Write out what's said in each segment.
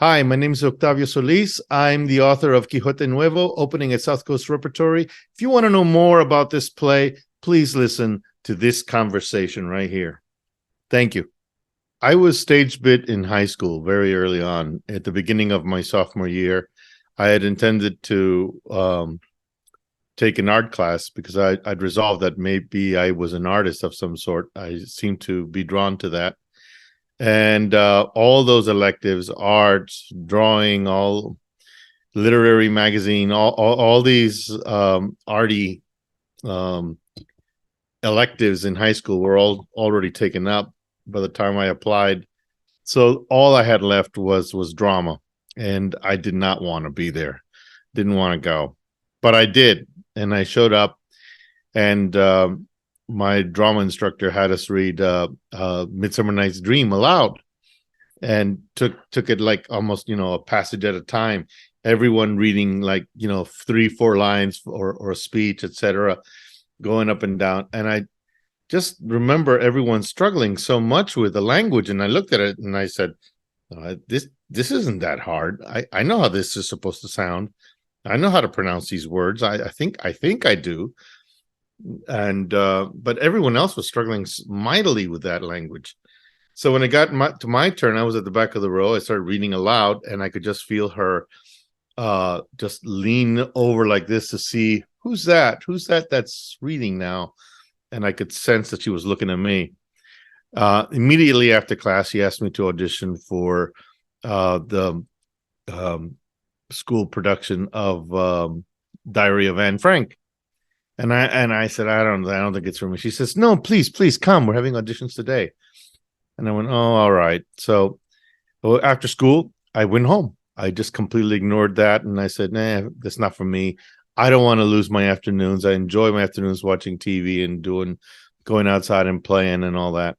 Hi, my name is Octavio Solis. I'm the author of Quixote Nuevo, opening at South Coast Repertory. If you want to know more about this play, please listen to this conversation right here. Thank you. I was stage bit in high school very early on. At the beginning of my sophomore year, I had intended to take an art class because I'd resolved that maybe I was an artist of some sort. I seemed to be drawn to that. And all those electives, arts, drawing, all literary magazine, all these arty electives in high school were all already taken up by the time I applied. So all I had left was drama, and I did not want to be there. Didn't want to go, but I did, and I showed up, and my drama instructor had us read Midsummer Night's Dream aloud, and took it like almost a passage at a time. Everyone reading like 3-4 lines or a speech, etc., going up and down. And I just remember everyone struggling so much with the language, and I looked at it and I said, "This isn't that hard. I know how this is supposed to sound. I know how to pronounce these words. I think I do." And but everyone else was struggling mightily with that language. So when it got to my turn, I was at the back of the row. I started reading aloud, and I could just feel her just lean over like this to see who's that's reading now. And I could sense that she was looking at me. Immediately after class, she asked me to audition for the school production of Diary of Anne Frank. And I said, I don't think it's for me. She says, "No, please come. We're having auditions today." And I went, "Oh, all right." So after school, I went home. I just completely ignored that. And I said, "Nah, that's not for me. I don't want to lose my afternoons. I enjoy my afternoons watching TV and going outside and playing and all that."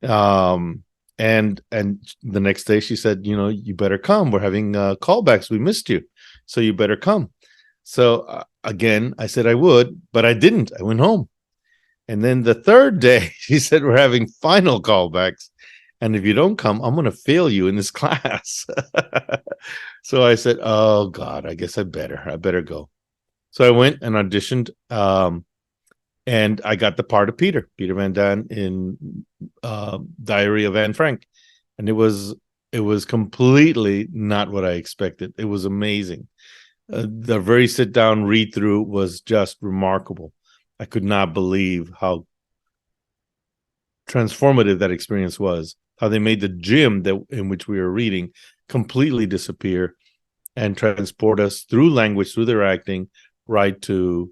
And the next day she said, "You better come. We're having callbacks. We missed you. So you better come." So again, I said I would, but I didn't. I went home. And then the third day, she said, "We're having final callbacks. And if you don't come, I'm going to fail you in this class." So I said, "Oh, God, I guess I better go." So I went and auditioned, and I got the part of Peter Van Daan in Diary of Anne Frank. And it was completely not what I expected. It was amazing. The very sit-down read-through was just remarkable. I could not believe how transformative that experience was, how they made the gym in which we were reading completely disappear and transport us through language, through their acting, right to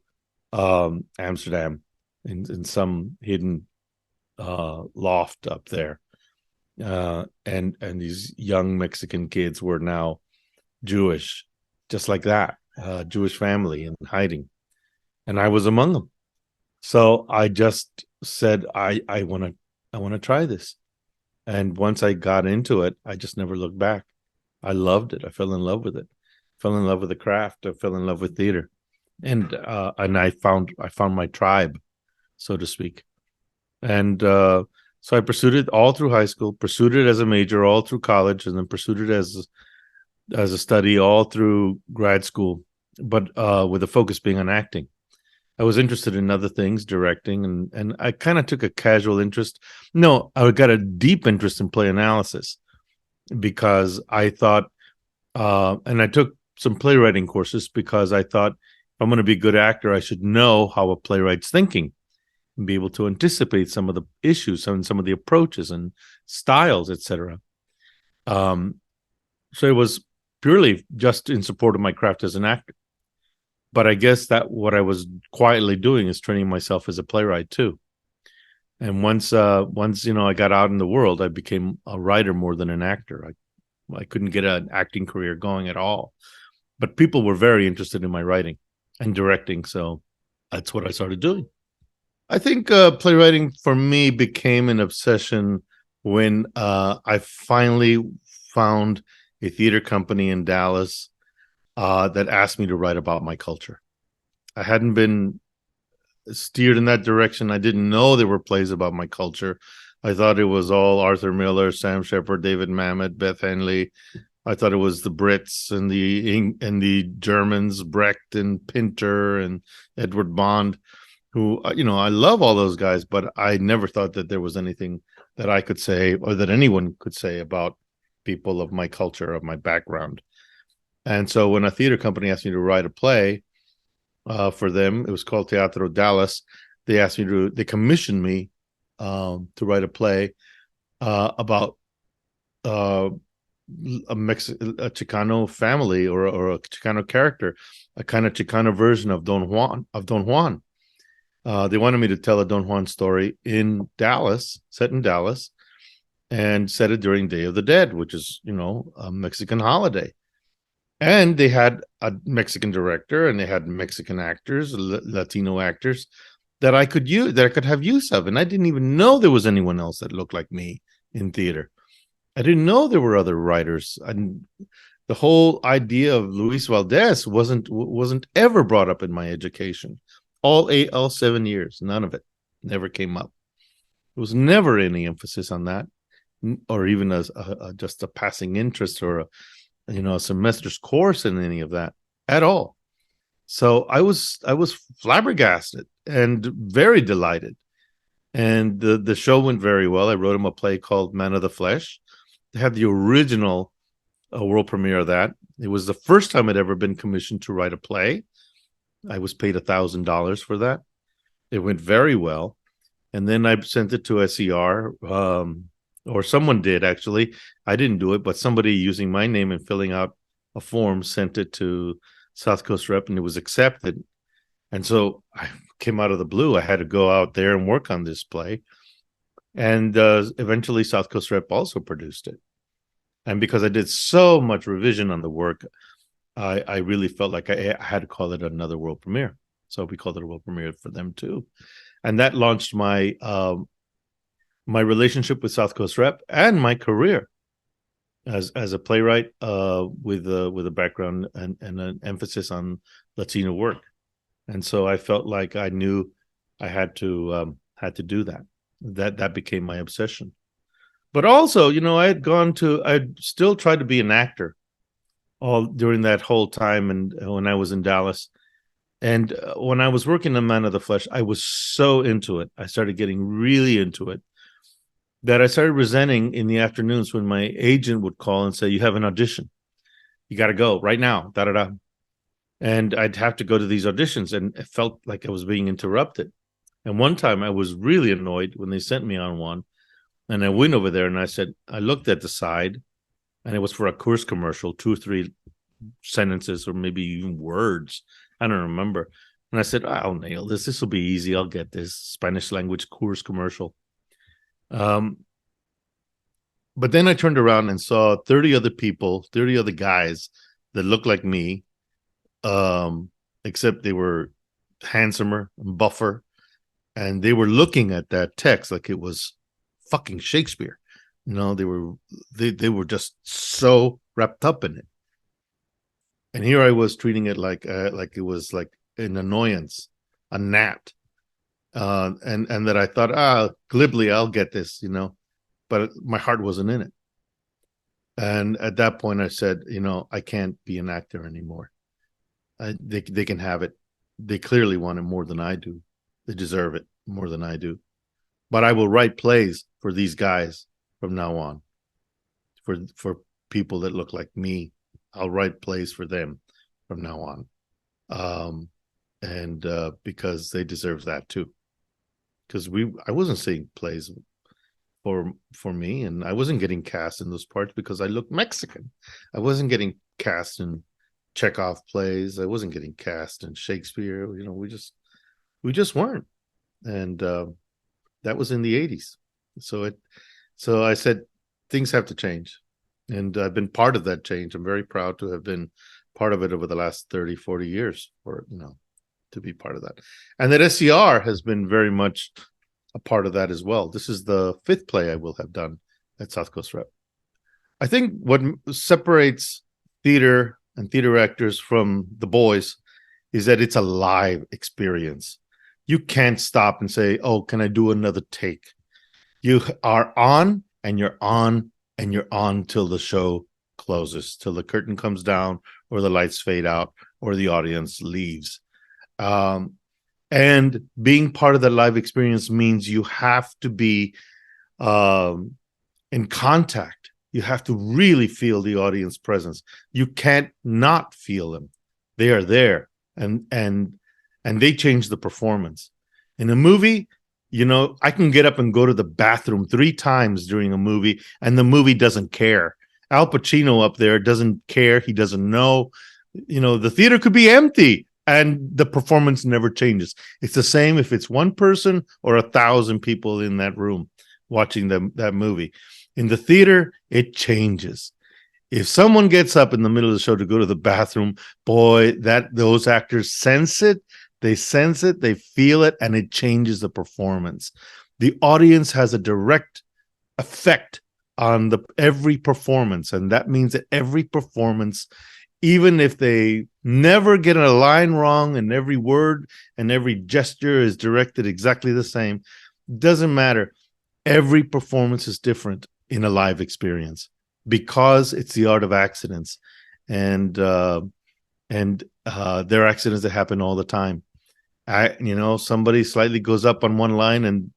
Amsterdam in some hidden loft up there. And these young Mexican kids were now Jewish, just like that, Jewish family in hiding. And I was among them. So I just said, I want to try this. And once I got into it, I just never looked back. I loved it. I fell in love with it. Fell in love with the craft. I fell in love with theater. And I found my tribe, so to speak. And so I pursued it all through high school, pursued it as a major all through college, and then pursued it as a study all through grad school, but with the focus being on acting. I was interested in other things, directing, and I kind of took a casual interest. No, I got a deep interest in play analysis because I thought, and I took some playwriting courses because I thought, if I'm going to be a good actor, I should know how a playwright's thinking and be able to anticipate some of the issues and some of the approaches and styles, etc. So it was purely just in support of my craft as an actor. But I guess that what I was quietly doing is training myself as a playwright too. And once I got out in the world, I became a writer more than an actor. I couldn't get an acting career going at all. But people were very interested in my writing and directing, so that's what I started doing. I think playwriting for me became an obsession when I finally found a theater company in Dallas that asked me to write about my culture. I hadn't been steered in that direction. I didn't know there were plays about my culture. I thought it was all Arthur Miller, Sam Shepard, David Mamet, Beth Henley, I thought it was the Brits and the Germans, Brecht and Pinter and Edward Bond, who, I love all those guys, but I never thought that there was anything that I could say or that anyone could say about people of my culture, of my background. And so when a theater company asked me to write a play for them, it was called Teatro Dallas. They commissioned me to write a play about a Chicano family or a Chicano character, a kind of Chicano version of Don Juan. They wanted me to tell a Don Juan story in Dallas, set in Dallas, and set it during Day of the Dead, which is, a Mexican holiday. And they had a Mexican director, and they had Mexican actors, Latino actors that I could have use of. And I didn't even know there was anyone else that looked like me in theater. I didn't know there were other writers. And the whole idea of Luis Valdez wasn't ever brought up in my education. All 7 years, none of it never came up. There was never any emphasis on that, or even just a passing interest or a semester's course in any of that at all. So I was flabbergasted and very delighted. And the show went very well. I wrote him a play called Man of the Flesh. They had the original world premiere of that. It was the first time I'd ever been commissioned to write a play. I was paid $1,000 for that. It went very well. And then I sent it to SER, or someone did, actually. I didn't do it, but somebody using my name and filling out a form sent it to South Coast Rep, and it was accepted. And so I came out of the blue. I had to go out there and work on this play. And eventually South Coast Rep also produced it. And because I did so much revision on the work, I really felt like I had to call it another world premiere. So we called it a world premiere for them too. And that launched my my relationship with South Coast Rep and my career as a playwright with a background and an emphasis on Latino work. And so I felt like I knew I had to do that. That became my obsession. But also, I'd still tried to be an actor all during that whole time, and when I was in Dallas. And when I was working on Man of the Flesh, I was so into it. I started getting really into it that I started resenting in the afternoons when my agent would call and say, "You have an audition. You got to go right now." Da da da. And I'd have to go to these auditions, and it felt like I was being interrupted. And one time I was really annoyed when they sent me on one, and I went over there and I looked at the side, and it was for a Coors commercial, 2 or 3 sentences or maybe even words. I don't remember. And I said, I'll nail this. This will be easy. I'll get this Spanish language Coors commercial. But then I turned around and saw 30 other people, 30 other guys that looked like me, except they were handsomer and buffer. And they were looking at that text like it was fucking Shakespeare. They were just so wrapped up in it. And here I was treating it like it was like an annoyance, a gnat, and that I thought, glibly, I'll get this, but my heart wasn't in it. And at that point, I said, I can't be an actor anymore. They can have it. They clearly want it more than I do. They deserve it more than I do. But I will write plays for these guys from now on. For people that look like me, I'll write plays for them from now on. And because they deserve that too. Because I wasn't seeing plays for me, and I wasn't getting cast in those parts because I looked Mexican. I wasn't getting cast in Chekhov plays. I wasn't getting cast in Shakespeare. We just weren't. And that was in the 80s. So I said, things have to change. And I've been part of that change. I'm very proud to have been part of it over the last 30, 40 years, or, to be part of that. And that SCR has been very much a part of that as well. This is the 5th play I will have done at South Coast Rep. I think what separates theater and theater actors from the boys is that it's a live experience. You can't stop and say, "Oh, can I do another take?" You are on, and you're on, and you're on till the show closes, till the curtain comes down, or the lights fade out, or the audience leaves. And being part of the live experience means you have to be in contact. You have to really feel the audience presence. You can't not feel them. They are there, and they change the performance. In a movie, you know, I can get up and go to the bathroom 3 times during a movie, and the movie doesn't care. Al Pacino up there doesn't care. He doesn't know. You know, the theater could be empty, and the performance never changes. It's the same if it's one person or 1,000 people in that room watching that movie. In the theater, it changes. If someone gets up in the middle of the show to go to the bathroom, boy, those actors sense it. They sense it, they feel it, and it changes the performance. The audience has a direct effect on every performance, and that means that every performance, even if they never get a line wrong and every word and every gesture is directed exactly the same, doesn't matter. Every performance is different in a live experience because it's the art of accidents, and there are accidents that happen all the time. Somebody slightly goes up on one line and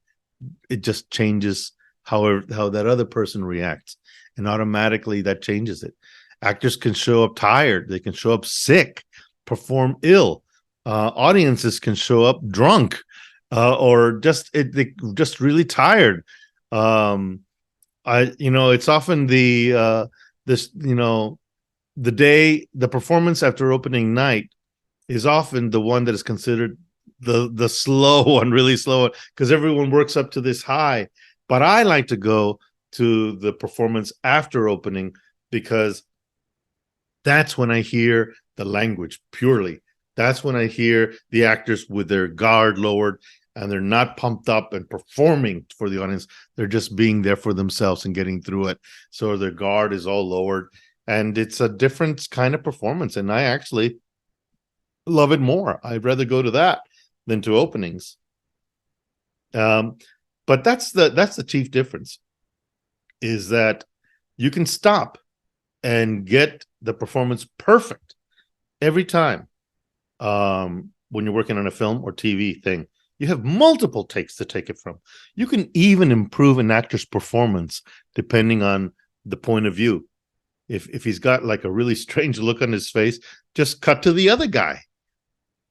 it just changes how that other person reacts, and automatically that changes it. Actors can show up tired, they can show up sick, perform ill. Audiences can show up drunk, or just really tired. It's often the performance after opening night is often the one that is considered the slow one, really slow, because everyone works up to this high. But I like to go to the performance after opening, because that's when I hear the language purely. That's when I hear the actors with their guard lowered, and they're not pumped up and performing for the audience. They're just being there for themselves and getting through it. So their guard is all lowered, and it's a different kind of performance. And I actually love it more. I'd rather go to that than to openings. But that's the chief difference, is that you can stop and get the performance perfect every time. When you're working on a film or TV thing, you have multiple takes to take it from. You can even improve an actor's performance depending on the point of view. If he's got like a really strange look on his face, just cut to the other guy.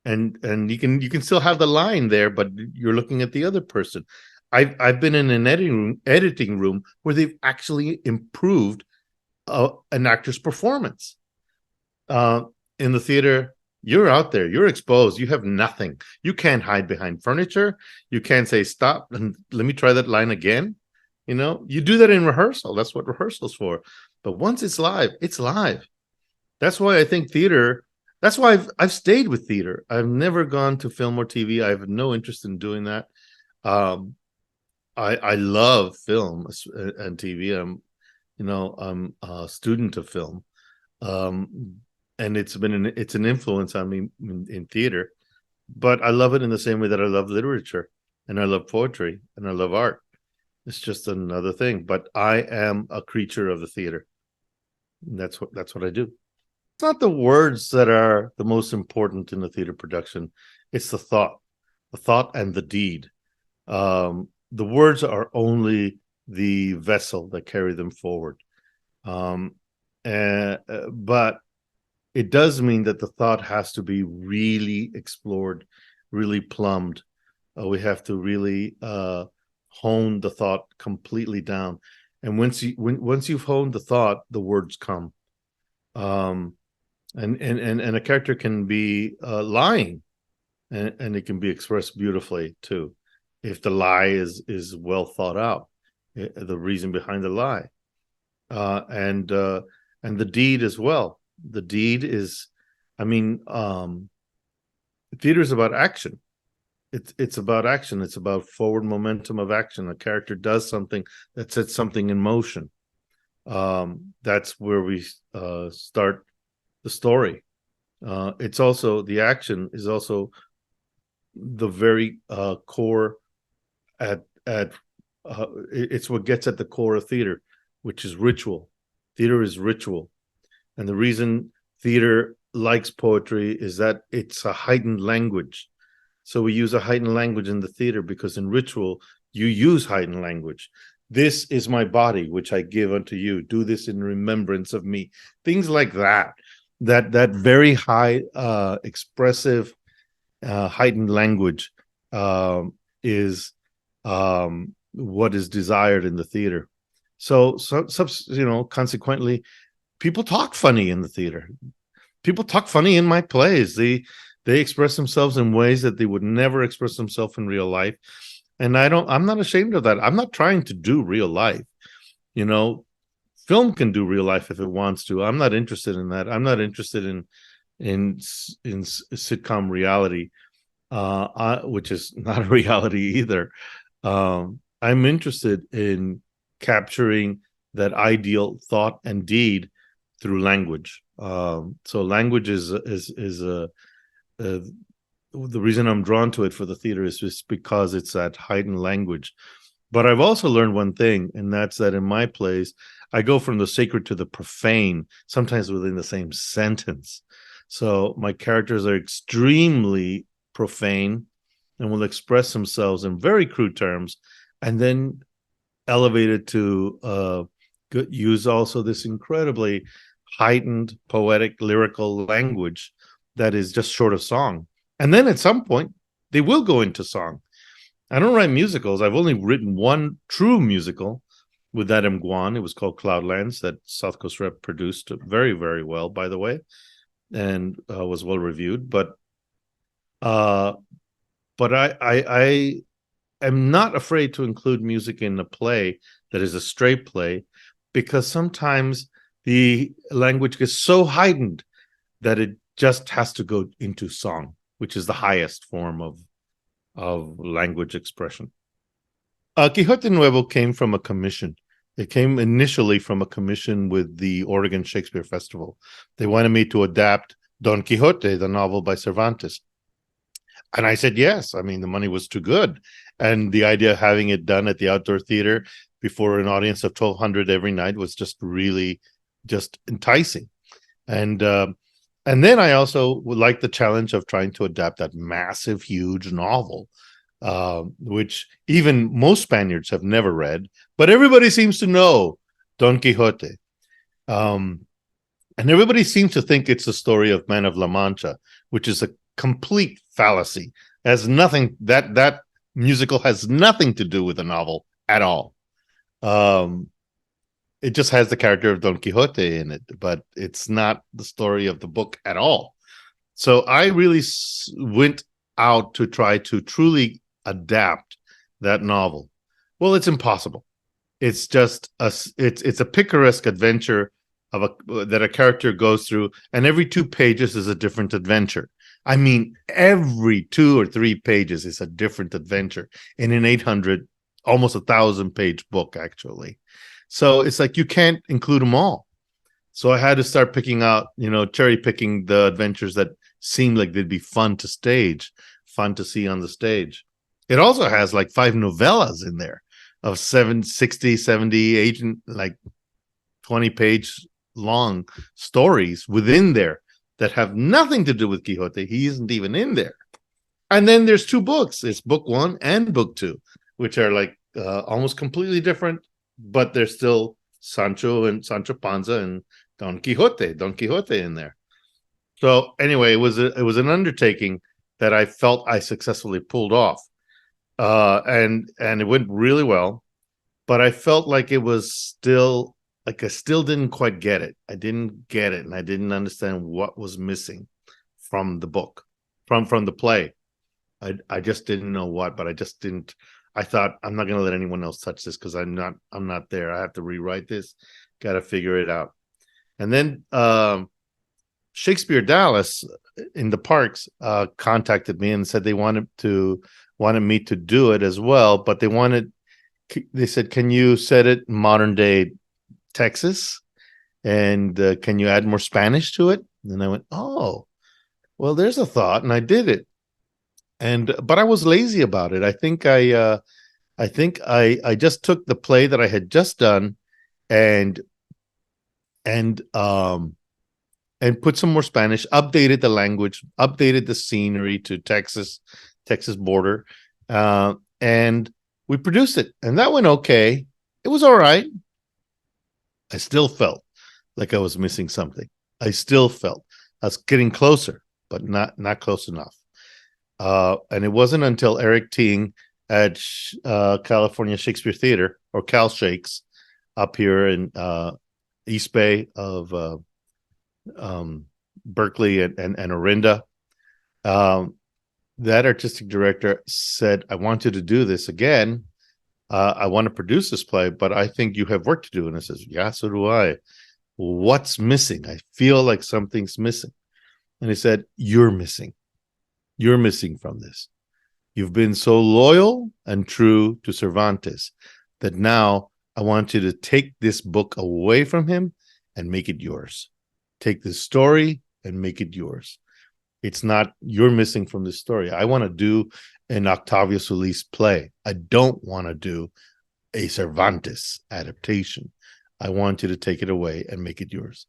And you can still have the line there, but you're looking at the other person. I've been in an editing room where they've actually improved an actor's performance. In the theater, you're out there, you're exposed, you have nothing. You can't hide behind furniture. You can't say stop and let me try that line again. You do that in rehearsal. That's what rehearsal's for. But once it's live, it's live. That's why I think theater. That's why I've stayed with theater. I've never gone to film or TV. I have no interest in doing that. I love film and TV. I'm a student of film, and it's an influence on me in theater. But I love it in the same way that I love literature, and I love poetry, and I love art. It's just another thing. But I am a creature of the theater. That's what I do. It's not the words that are the most important in the theater production. It's the thought and the deed. The words are only the vessel that carry them forward. But it does mean that the thought has to be really explored, really plumbed. We have to really hone the thought completely down. And once you've honed the thought, the words come. And a character can be lying, and it can be expressed beautifully too, if the lie is well thought out, the reason behind the lie, and the deed as well. The deed is, theater is about action. It's about action. It's about forward momentum of action. A character does something that sets something in motion. That's where we start the story. It's also, the action is also the very core it's what gets at the core of theater, which is ritual. Theater is ritual. And the reason theater likes poetry is that it's a heightened language. So we use a heightened language in the theater because in ritual, you use heightened language. This is my body, which I give unto you. Do this in remembrance of me. Things like that. That very high, expressive, heightened language is what is desired in the theater. So, consequently, people talk funny in the theater. People talk funny in my plays. They express themselves in ways that they would never express themselves in real life. And I'm not ashamed of that. I'm not trying to do real life. Film can do real life if it wants to. I'm not interested in that. I'm not interested in sitcom reality, which is not a reality either. I'm interested in capturing that ideal thought and deed through language. So language is the reason I'm drawn to it for the theater is just because it's that heightened language. But I've also learned one thing, and that's that in my plays, I go from the sacred to the profane, sometimes within the same sentence. So my characters are extremely profane and will express themselves in very crude terms, and then elevate it to use also this incredibly heightened, poetic, lyrical language that is just short of song. And then at some point, they will go into song. I don't write musicals. I've only written one true musical with Adam Gwon. It was called Cloudlands that South Coast Rep produced very, very well, by the way, and was well reviewed. But I am not afraid to include music in a play that is a straight play, because sometimes the language gets so heightened that it just has to go into song, which is the highest form of language expression. Quixote Nuevo came from a commission. It came initially from a commission with the Oregon Shakespeare Festival. They wanted me to adapt Don Quixote, the novel by Cervantes. And I said yes. I mean, the money was too good. And the idea of having it done at the outdoor theater before an audience of 1,200 every night was just really just enticing. And then I also would like the challenge of trying to adapt that massive, huge novel, which even most Spaniards have never read, but everybody seems to know Don Quixote. And everybody seems to think it's the story of Man of La Mancha, which is a complete fallacy. Has nothing, that musical has nothing to do with the novel at all. It just has the character of Don Quixote in it, but it's not the story of the book at all. So I really went out to try to truly adapt that novel. Well, it's impossible. It's just it's a picaresque adventure that a character goes through, and every 2 pages is a different adventure. I mean, every 2 or 3 pages is a different adventure in an 800, almost 1,000-page book, actually. So it's like you can't include them all. So I had to start picking out, cherry picking the adventures that seemed like they'd be fun to stage, fun to see on the stage. It also has like 5 novellas in there of 60, 70, 80, like 20-page long stories within there that have nothing to do with Quixote. He isn't even in there. And then there's 2 books. It's book 1 and book 2, which are like almost completely different, but there's still Sancho and Sancho Panza and Don Quixote in there. So anyway, it was an undertaking that I felt I successfully pulled off, and it went really well. But I felt like it was still like I still didn't quite get it. I didn't get it, and I didn't understand what was missing from the book, from the play. I just didn't know what, but I just didn't. I thought I'm not going to let anyone else touch this because I'm not there. I have to rewrite this. Got to figure it out. And then Shakespeare Dallas in the Parks contacted me and said they wanted me to do it as well, but they said, can you set it in modern day Texas, and can you add more Spanish to it? And I went, oh, well, there's a thought, and I did it. But I was lazy about it. I think I just took the play that I had just done and and put some more Spanish, updated the language, updated the scenery to Texas border, and we produced it, and that went okay. It was all right. I still felt like I was missing something. I still felt I was getting closer, but not close enough. And it wasn't until Eric Ting at California Shakespeare Theater, or Cal Shakes, up here in East Bay of Berkeley and Orinda, that artistic director said, I want you to do this again. I want to produce this play, but I think you have work to do. And I says, yeah, so do I. What's missing? I feel like something's missing. And he said, you're missing. You're missing from this. You've been so loyal and true to Cervantes that now I want you to take this book away from him and make it yours. Take this story and make it yours. It's not you're missing from this story. I want to do an Octavio Solis play. I don't want to do a Cervantes adaptation. I want you to take it away and make it yours.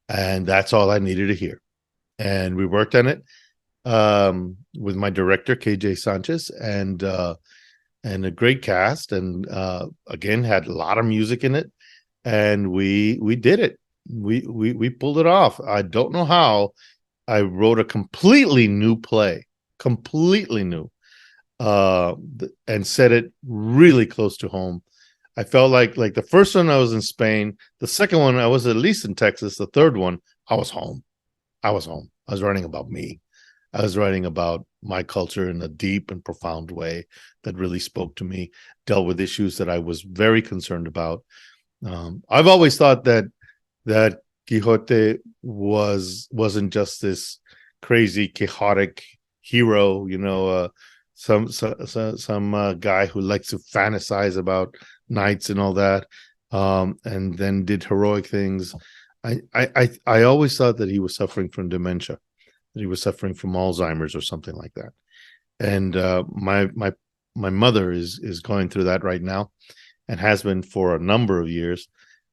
And that's all I needed to hear. And we worked on it with my director, KJ Sanchez, and a great cast, and again had a lot of music in it, and we did it. We pulled it off. I don't know how. I wrote a completely new play, completely new, and set it really close to home. I felt like the first one I was in Spain, the second one I was at least in Texas, the third one I was home. I was home. I was writing about me. I was writing about my culture in a deep and profound way that really spoke to me, dealt with issues that I was very concerned about. I've always thought that Quixote wasn't just this crazy quixotic hero, some guy who likes to fantasize about knights and all that, and then did heroic things. I always thought that he was suffering from dementia, that he was suffering from Alzheimer's or something like that. And my mother is going through that right now, and has been for a number of years.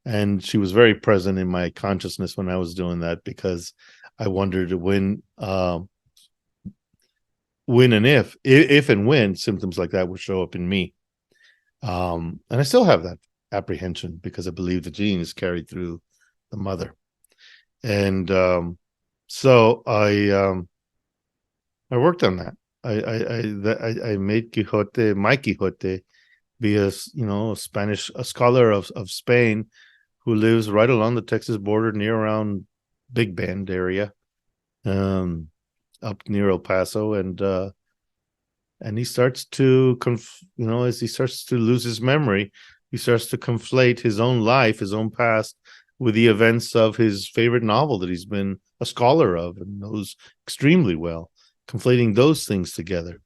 And she was very present in my consciousness when I was doing that, because I wondered when and if and when symptoms like that would show up in me. And I still have that apprehension, because I believe the gene is carried through the mother. And so I worked on that. I made Quixote, my Quixote, be a scholar of Spain, who lives right along the Texas border, near around Big Bend area, up near El Paso, and he starts to as he starts to lose his memory, he starts to conflate his own life, his own past, with the events of his favorite novel that he's been a scholar of and knows extremely well, conflating those things together,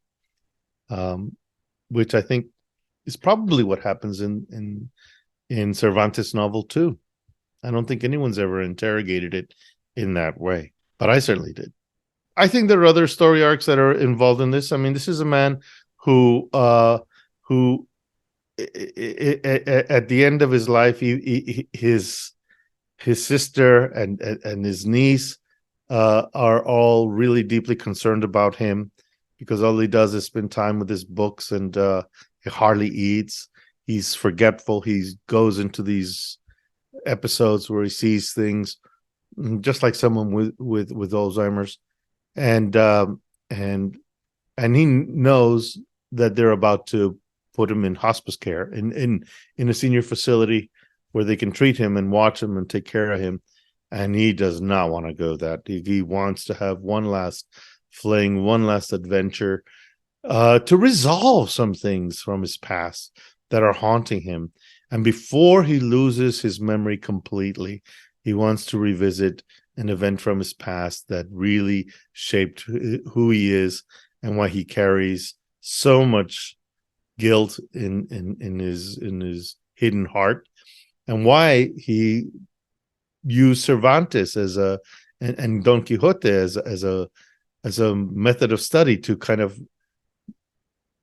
which I think is probably what happens in Cervantes' novel too. I don't think anyone's ever interrogated it in that way, but I certainly did. I think there are other story arcs that are involved in this. I mean, this is a man who at the end of his life, his sister and his niece are all really deeply concerned about him, because all he does is spend time with his books, and he hardly eats. He's forgetful. He goes into these episodes where he sees things just like someone with Alzheimer's, and he knows that they're about to put him in hospice care in a senior facility where they can treat him and watch him and take care of him, and he does not want to go that. He wants to have one last fling, one last adventure, to resolve some things from his past that are haunting him. And before he loses his memory completely, he wants to revisit an event from his past that really shaped who he is, and why he carries so much guilt in his hidden heart, and why he used Cervantes and Don Quixote as a method of study to kind of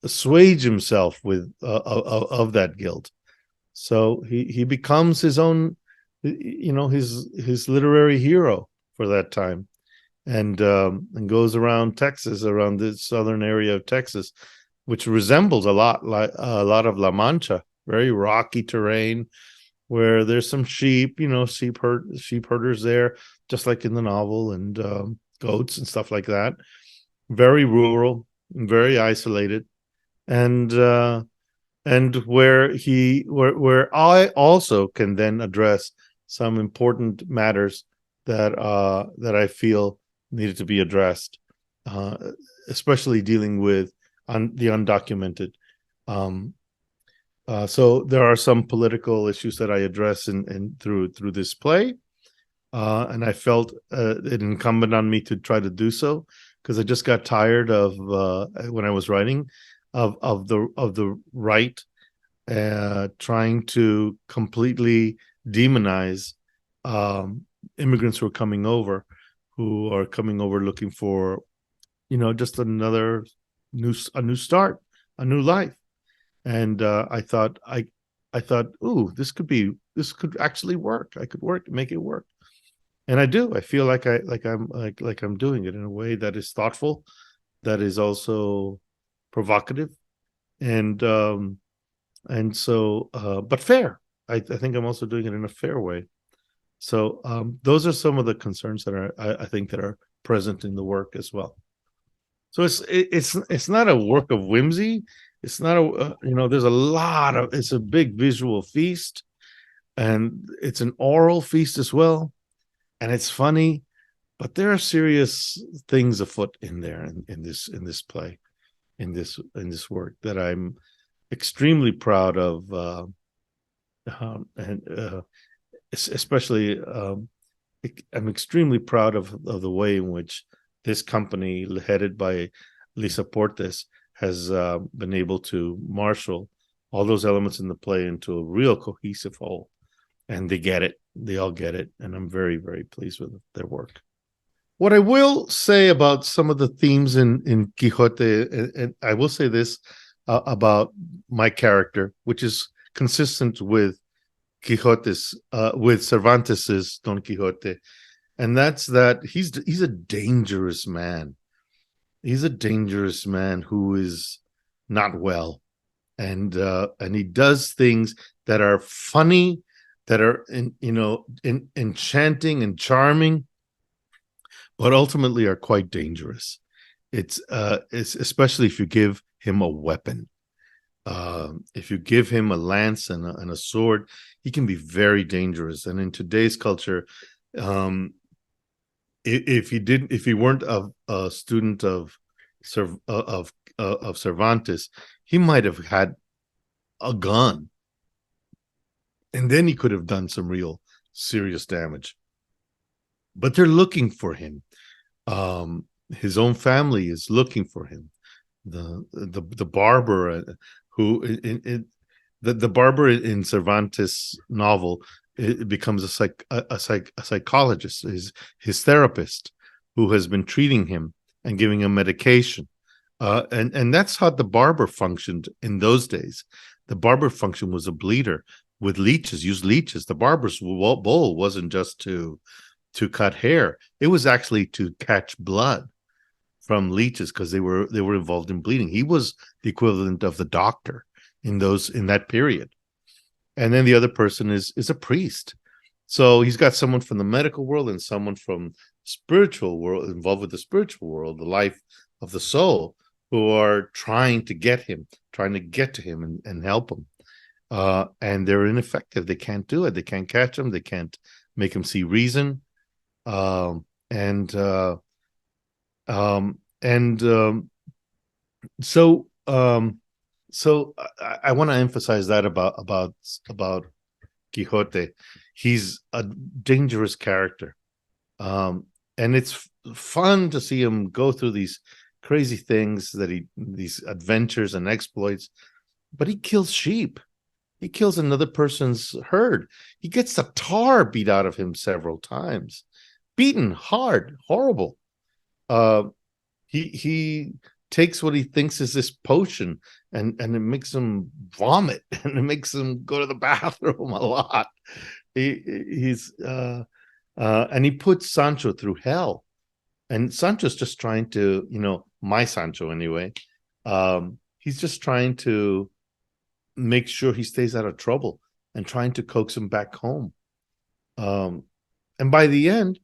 assuage himself with of that guilt. So he becomes his own, his literary hero for that time, and goes around Texas, around the southern area of Texas, which resembles a lot like a lot of La Mancha, very rocky terrain, where there's some sheep, sheep herders there, just like in the novel, and goats and stuff like that. Very rural, very isolated, and where I also can then address some important matters that I feel needed to be addressed, especially dealing with the undocumented. So there are some political issues that I address in through this play, and I felt it incumbent on me to try to do so, because I just got tired of when I was writing of the right trying to completely demonize immigrants who are coming over looking for, just a new start, a new life. And I thought, ooh, this could actually work. I could make it work. And I do. I feel like I'm doing it in a way that is thoughtful, that is also provocative, and so but fair. I think I'm also doing it in a fair way. So those are some of the concerns that I think that are present in the work as well. So it's not a work of whimsy. It's not there's it's a big visual feast, and it's an oral feast as well, and it's funny, but there are serious things afoot in there in this play, in this work, that I'm extremely proud of, and especially I'm extremely proud of the way in which this company, headed by Lisa Portes, has been able to marshal all those elements in the play into a real cohesive whole. And they get it. They all get it. And I'm very, very pleased with their work. What I will say about some of the themes in Quixote, and I will say this about my character, which is consistent with with Cervantes's Don Quixote, and that's that he's a dangerous man. He's a dangerous man who is not well, and he does things that are funny, that are enchanting and charming, but ultimately are quite dangerous. It's especially if you give him a weapon. If you give him a lance and a sword, he can be very dangerous. And in today's culture, if he weren't a student of Cervantes, he might have had a gun, and then he could have done some real serious damage. But they're looking for him. His own family is looking for him. The barber who the barber in Cervantes' novel, it becomes a psychologist, his therapist, who has been treating him and giving him medication, and that's how the barber functioned in those days. The barber function was a bleeder with leeches. Used leeches. The barber's bowl wasn't just to cut hair; it was actually to catch blood from leeches, because they were involved in bleeding. He was the equivalent of the doctor in that period. And then the other person is a priest. So he's got someone from the medical world and someone from spiritual world, involved with the spiritual world, the life of the soul, who are trying to get to him and help him. And they're ineffective. They can't do it. They can't catch him. They can't make him see reason. So I want to emphasize that about Quixote. He's a dangerous character, and it's fun to see him go through these crazy things, these adventures and exploits. But he kills sheep. He kills another person's herd. He gets the tar beat out of him several times, beaten hard, horrible. He takes what he thinks is this potion, and it makes him vomit, and it makes him go to the bathroom a lot. He's And he puts Sancho through hell. And Sancho's just trying to, my Sancho anyway, he's just trying to make sure he stays out of trouble and trying to coax him back home. And by the end,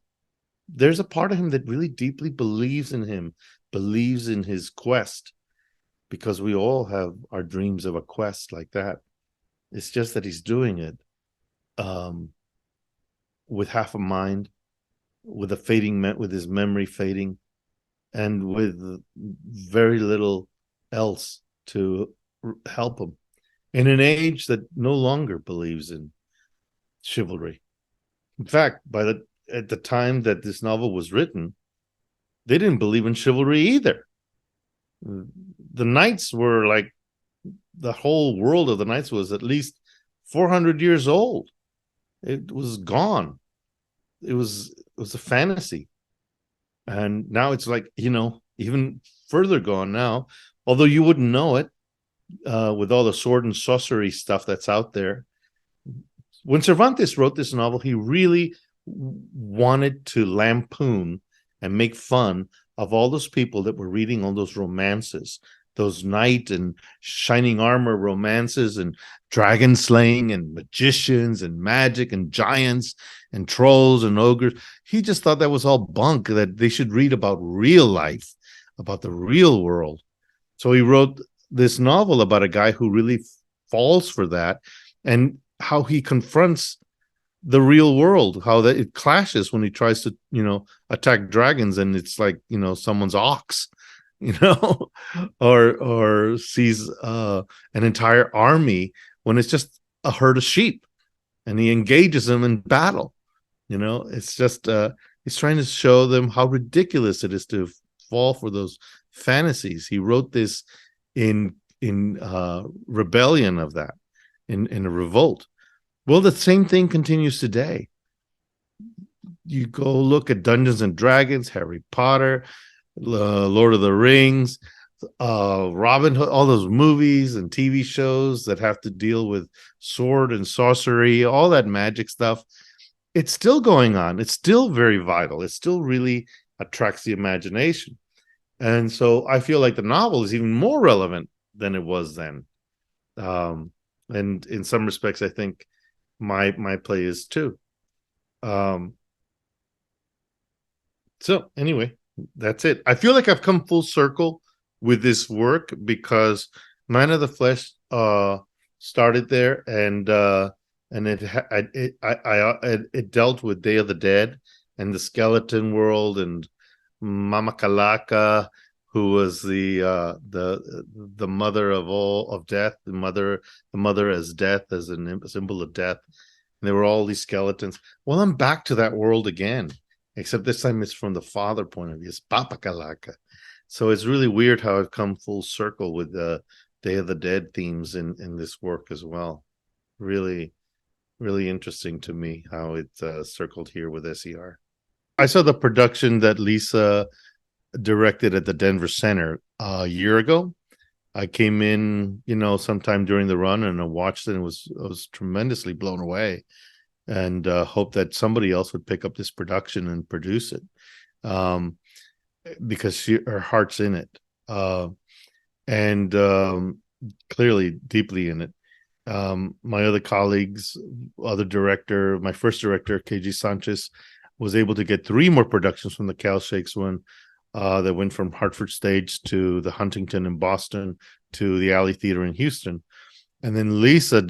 there's a part of him that really deeply believes in him, believes in his quest, because we all have our dreams of a quest like that. It's just that he's doing it with half a mind, with a fading, with his memory fading, and with very little else to help him in an age that no longer believes in chivalry. In fact, at the time that this novel was written, they didn't believe in chivalry either. The knights were like, the whole world of the knights was at least 400 years old. It was gone. It was a fantasy. And now it's like, even further gone now, although you wouldn't know it with all the sword and sorcery stuff that's out there. When Cervantes wrote this novel, he really wanted to lampoon and make fun of all those people that were reading all those romances, those knight and shining armor romances and dragon slaying and magicians and magic and giants and trolls and ogres. He just thought that was all bunk, that they should read about real life, about the real world. So he wrote this novel about a guy who really falls for that, and how he confronts the real world, how that it clashes when he tries to, attack dragons, and it's like, someone's ox, or sees an entire army when it's just a herd of sheep, and he engages them in battle. It's just he's trying to show them how ridiculous it is to fall for those fantasies. He wrote this in rebellion of that, in a revolt. Well, the same thing continues today. You go look at Dungeons and Dragons, Harry Potter, Lord of the Rings, Robin Hood, all those movies and TV shows that have to deal with sword and sorcery, all that magic stuff. It's still going on. It's still very vital. It still really attracts the imagination. And so I feel like the novel is even more relevant than it was then. And in some respects, I think my play is too. So anyway, that's it. I feel like I've come full circle with this work, because Man of the Flesh started there, and it dealt with Day of the Dead and the skeleton world, and Mama Kalaka, who was the mother of death, the mother as death, as a symbol of death. And there were all these skeletons. Well, I'm back to that world again, except this time it's from the father point of view. It's Papa Kalaka. So it's really weird how I've come full circle with the Day of the Dead themes in this work as well. Really, really interesting to me how it circled here with SER. I saw the production that Lisa directed at the Denver Center a year ago. I came in, sometime during the run, and I watched it, and I was tremendously blown away, and hope that somebody else would pick up this production and produce it, because her heart's in it, and clearly deeply in it. My other colleagues, my first director, KG Sanchez, was able to get 3 more productions from the Cal Shakes one. That went from Hartford Stage to the Huntington in Boston to the Alley Theater in Houston. And then Lisa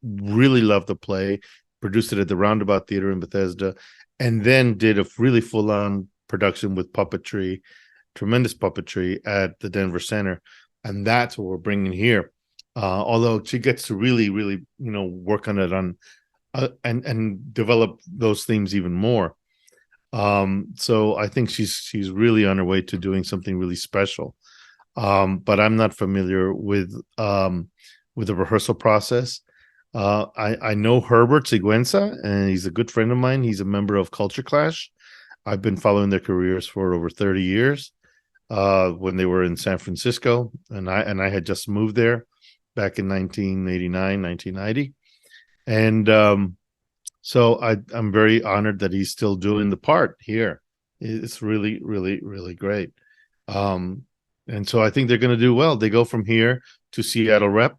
really loved the play, produced it at the Roundabout Theater in Bethesda, and then did a really full-on production with puppetry, tremendous puppetry at the Denver Center. And that's what we're bringing here. Although she gets to really, really, work on it and develop those themes even more. So I think she's really on her way to doing something really special. But I'm not familiar with the rehearsal process. I know Herbert Siguenza, and he's a good friend of mine. He's a member of Culture Clash. I've been following their careers for over 30 years. When they were in San Francisco, and I had just moved there back in 1989, 1990. And So I'm very honored that he's still doing the part here. It's really, really, really great. And so I think they're going to do well. They go from here to Seattle Rep.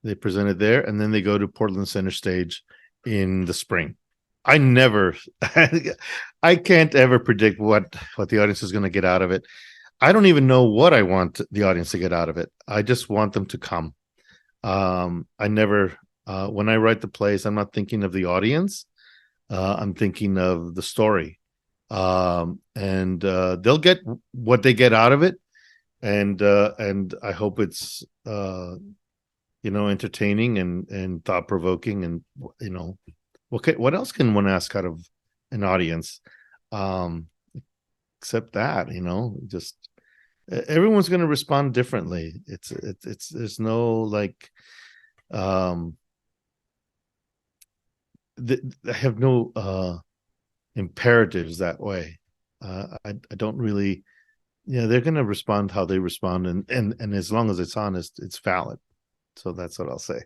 They present it there, and then they go to Portland Center Stage in the spring. I never, I can't ever predict what the audience is going to get out of it. I don't even know what I want the audience to get out of it. I just want them to come. I never, when I write the plays, I'm not thinking of the audience. I'm thinking of the story. And they'll get what they get out of it. And I hope it's, entertaining and thought provoking. And, what else can one ask out of an audience? Except that, just everyone's going to respond differently. It's there's no like, I have no imperatives that way. I don't really, they're going to respond how they respond, and as long as it's honest, it's valid. So that's what I'll say.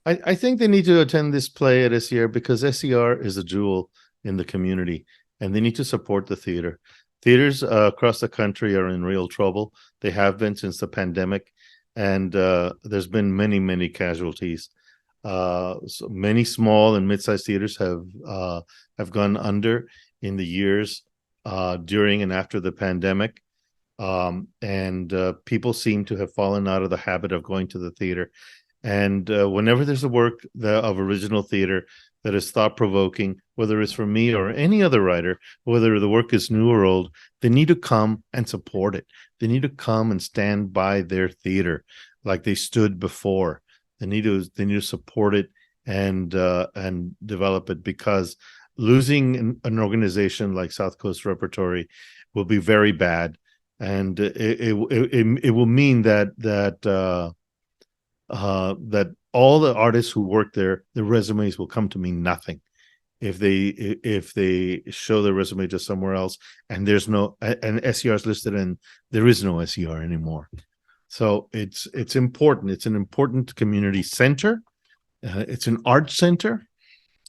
I think they need to attend this play at SER because SER is a jewel in the community, and they need to support the theater. Theaters across the country are in real trouble. They have been since the pandemic, and there's been many, many casualties. So many small and mid-sized theaters have gone under in the years during and after the pandemic. And people seem to have fallen out of the habit of going to the theater. And whenever there's a work of original theater that is thought-provoking, whether it's from me or any other writer, whether the work is new or old, they need to come and support it. They need to come and stand by their theater like they stood before. They need to support it and develop it, because losing an organization like South Coast Repertory will be very bad, and it will mean that all the artists who work there, their resumes will come to mean nothing if they show their resume to somewhere else, and there's no, and SER is listed and there is no SER anymore. So it's important. It's an important community center. It's an art center,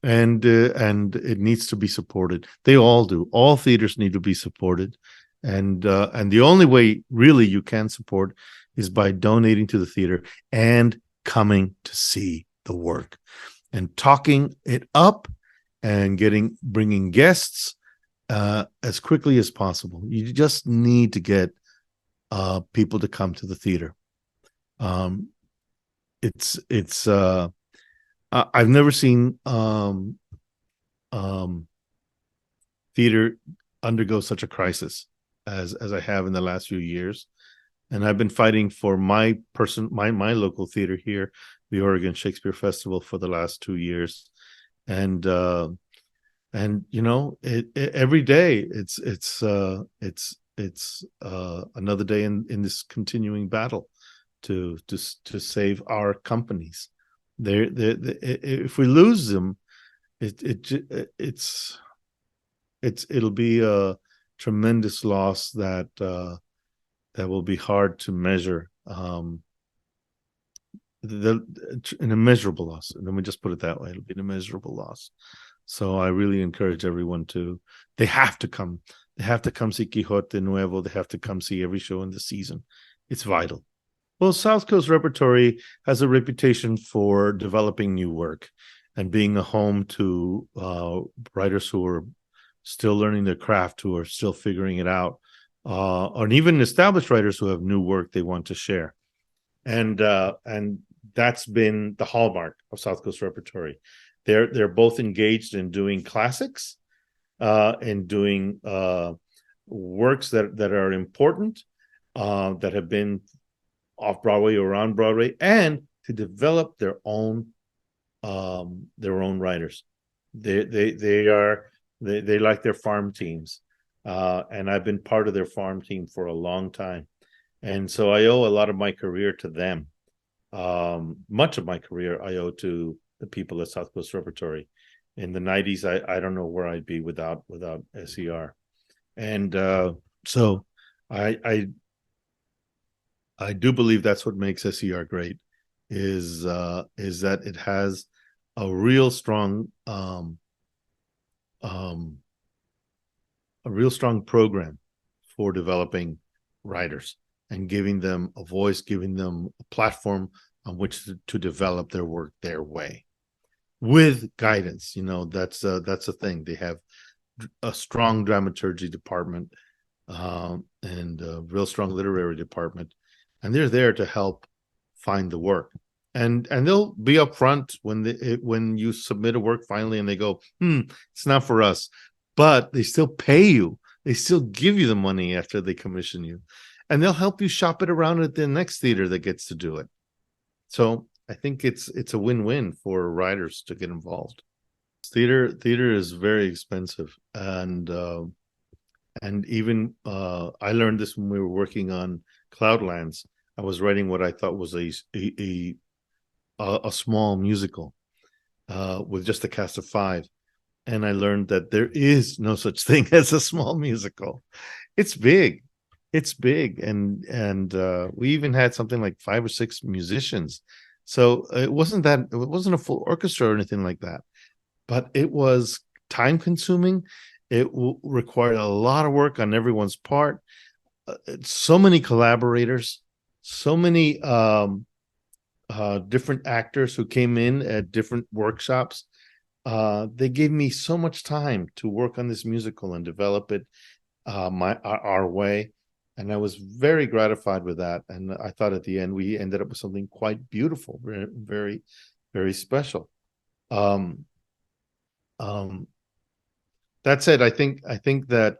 and it needs to be supported. They all do. All theaters need to be supported, and the only way really you can support is by donating to the theater and coming to see the work and talking it up and bringing guests as quickly as possible. You just need to get people to come to the theater. I've never seen theater undergo such a crisis as I have in the last few years. And I've been fighting for my local theater here, the Oregon Shakespeare Festival, for the last 2 years. And every day it's another day in this continuing battle to save our companies. If we lose them, it'll be a tremendous loss that will be hard to measure. An immeasurable loss. And let me just put it that way. It'll be an immeasurable loss. So I really encourage everyone they have to come. They have to come see Quixote Nuevo. They have to come see every show in the season. It's vital. Well, South Coast Repertory has a reputation for developing new work and being a home to writers who are still learning their craft, who are still figuring it out, or even established writers who have new work they want to share. And that's been the hallmark of South Coast Repertory. They're both engaged in doing classics, and doing works that are important, that have been off Broadway or on Broadway, and to develop their own writers. They like their farm teams, and I've been part of their farm team for a long time, and so I owe a lot of my career to them. Much of my career I owe to the people at South Coast Repertory. In the 90s, I don't know where I'd be without SER. And so I do believe that's what makes SER great, is that it has a real strong um, a real strong program for developing writers and giving them a voice, giving them a platform on which to develop their work their way with guidance. You know, that's a thing. They have a strong dramaturgy department, and a real strong literary department, and they're there to help find the work. And they'll be upfront when you submit a work finally, and they go, it's not for us, but they still pay you. They still give you the money after they commission you, and they'll help you shop it around at the next theater that gets to do it. So I think it's a win-win for writers to get involved. Theater is very expensive, and even I learned this when we were working on Cloudlands. I was writing what I thought was a small musical with just a cast of 5, and I learned that there is no such thing as a small musical. It's big, and we even had something like 5 or 6 musicians. So it wasn't a full orchestra or anything like that, but it was time consuming. It required a lot of work on everyone's part. So many collaborators, so many different actors who came in at different workshops. They gave me so much time to work on this musical and develop it our way, and I was very gratified with that. And I thought at the end we ended up with something quite beautiful, very, very, very special. That said, I think that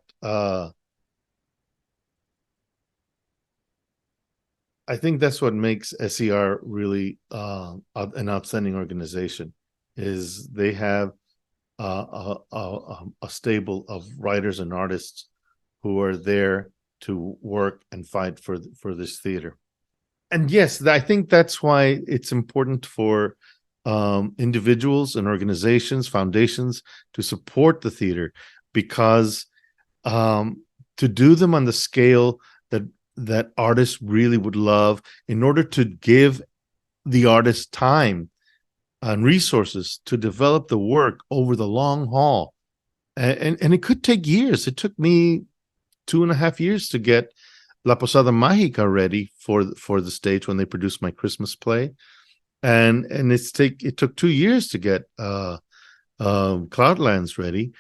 I think that's what makes SER really an outstanding organization. Is they have a stable of writers and artists who are there to work and fight for this theater. And yes, I think that's why it's important for individuals and organizations, foundations, to support the theater, because to do them on the scale that artists really would love, in order to give the artist time and resources to develop the work over the long haul. And it could take years. It took me 2.5 years to get La Posada Mágica ready for the stage when they produced my Christmas play. And it took 2 years to get Cloudlands ready.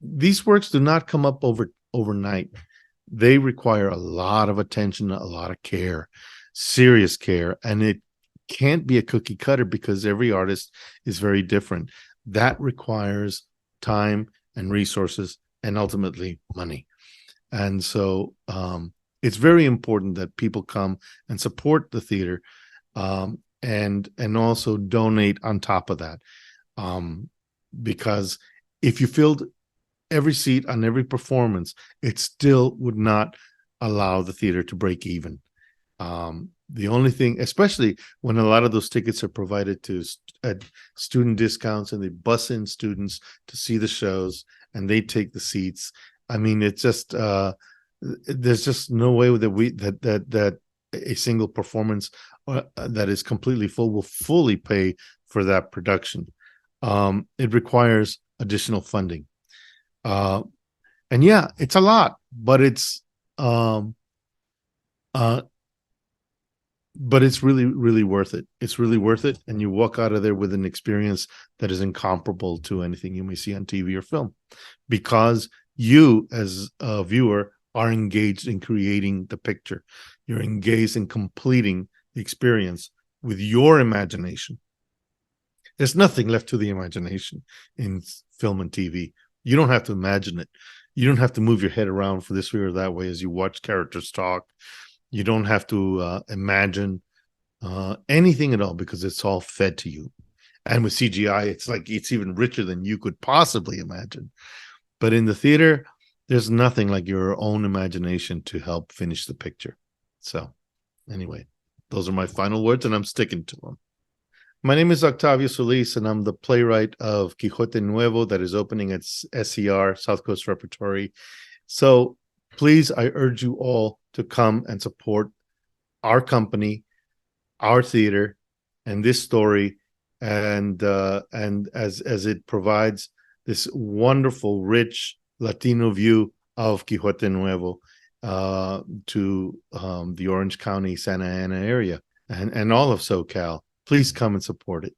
These works do not come up overnight. They require a lot of attention, a lot of care, serious care, and it can't be a cookie cutter because every artist is very different. That requires time and resources and ultimately money. And so it's very important that people come and support the theater, and also donate on top of that, because if you filled every seat on every performance, it still would not allow the theater to break even. The only thing, especially when a lot of those tickets are provided to at student discounts, and they bus in students to see the shows and they take the seats. I mean, it's just there's just no way that a single performance that is completely full will fully pay for that production. It requires additional funding. And yeah, it's a lot, but it's really, really worth it. It's really worth it. And you walk out of there with an experience that is incomparable to anything you may see on TV or film, because you, as a viewer, are engaged in creating the picture. You're engaged in completing the experience with your imagination. There's nothing left to the imagination in film and TV. You don't have to imagine it. You don't have to move your head around for this way or that way as you watch characters talk. You don't have to imagine anything at all, because it's all fed to you. And with CGI, it's even richer than you could possibly imagine. But in the theater, there's nothing like your own imagination to help finish the picture. So anyway, those are my final words, and I'm sticking to them. My name is Octavio Solis, and I'm the playwright of Quixote Nuevo that is opening at SCR, South Coast Repertory. So please, I urge you all to come and support our company, our theater, and this story, and as it provides this wonderful, rich Latino view of Quixote Nuevo to the Orange County, Santa Ana area, and all of SoCal. Please come and support it.